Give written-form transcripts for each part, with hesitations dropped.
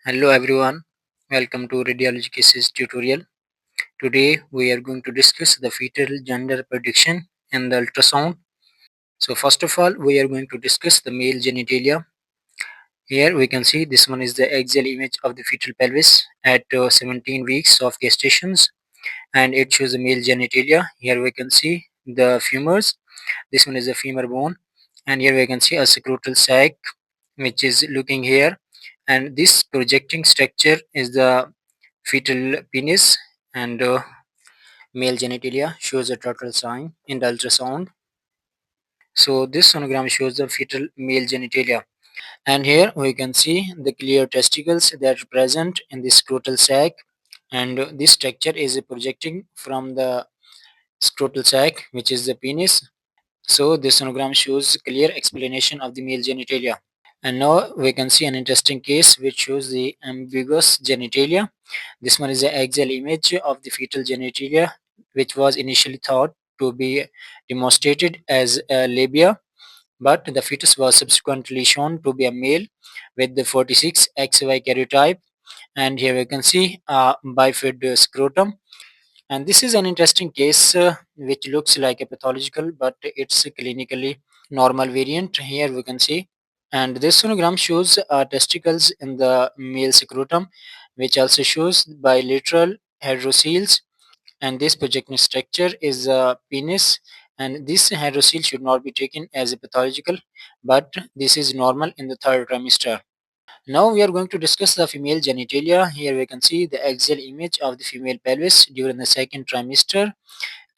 Hello everyone, welcome to Radiology Cases tutorial. Today we are going to discuss the fetal gender prediction and the ultrasound. So first of all, we are going to discuss the male genitalia. Here we can see this one is the axial image of the fetal pelvis at 17 weeks of gestations, and it shows the male genitalia. Here we can see the femurs. This one is the femur bone, and here we can see a scrotal sac which is looking here, and this projecting structure is the fetal penis, and male genitalia shows a total sign in the ultrasound. So this sonogram shows the fetal male genitalia, and here we can see the clear testicles that are present in the scrotal sac, and this structure is projecting from the scrotal sac, which is the penis. So this sonogram shows clear explanation of the male genitalia. And now we can see an interesting case which shows the ambiguous genitalia. This one is the axial image of the fetal genitalia, which was initially thought to be demonstrated as a labia, but the fetus was subsequently shown to be a male with the 46XY karyotype. And here we can see a bifid scrotum. And this is an interesting case which looks like a pathological, but it's a clinically normal variant. Here we can see, and this sonogram shows testicles in the male scrotum, which also shows bilateral hydrocele, and this projecting structure is a penis, and this hydrocele should not be taken as a pathological, but this is normal in the third trimester. Now we are going to discuss the female genitalia. Here we can see the axial image of the female pelvis during the second trimester,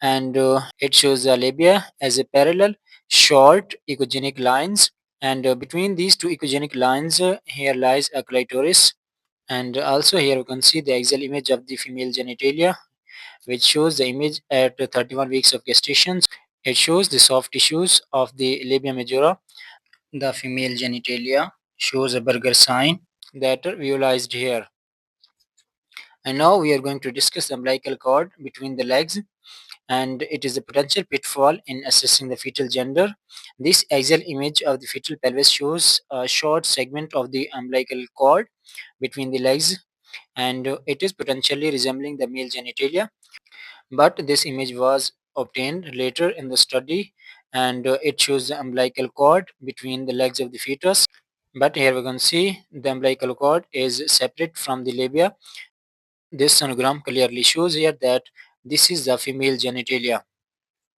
and it shows the labia as a parallel short echogenic lines, and between these two echogenic lines here lies a clitoris. And also here we can see the axial image of the female genitalia, which shows the image at 31 weeks of gestation. It shows the soft tissues of the labia majora. The female genitalia shows a burger sign that are visualized here. And now we are going to discuss the umbilical cord between the legs, and it is a potential pitfall in assessing the fetal gender. This axial image of the fetal pelvis shows a short segment of the umbilical cord between the legs, and it is potentially resembling the male genitalia. But this image was obtained later in the study, and it shows the umbilical cord between the legs of the fetus. But here we can see the umbilical cord is separate from the labia. This sonogram clearly shows here that this is the female genitalia.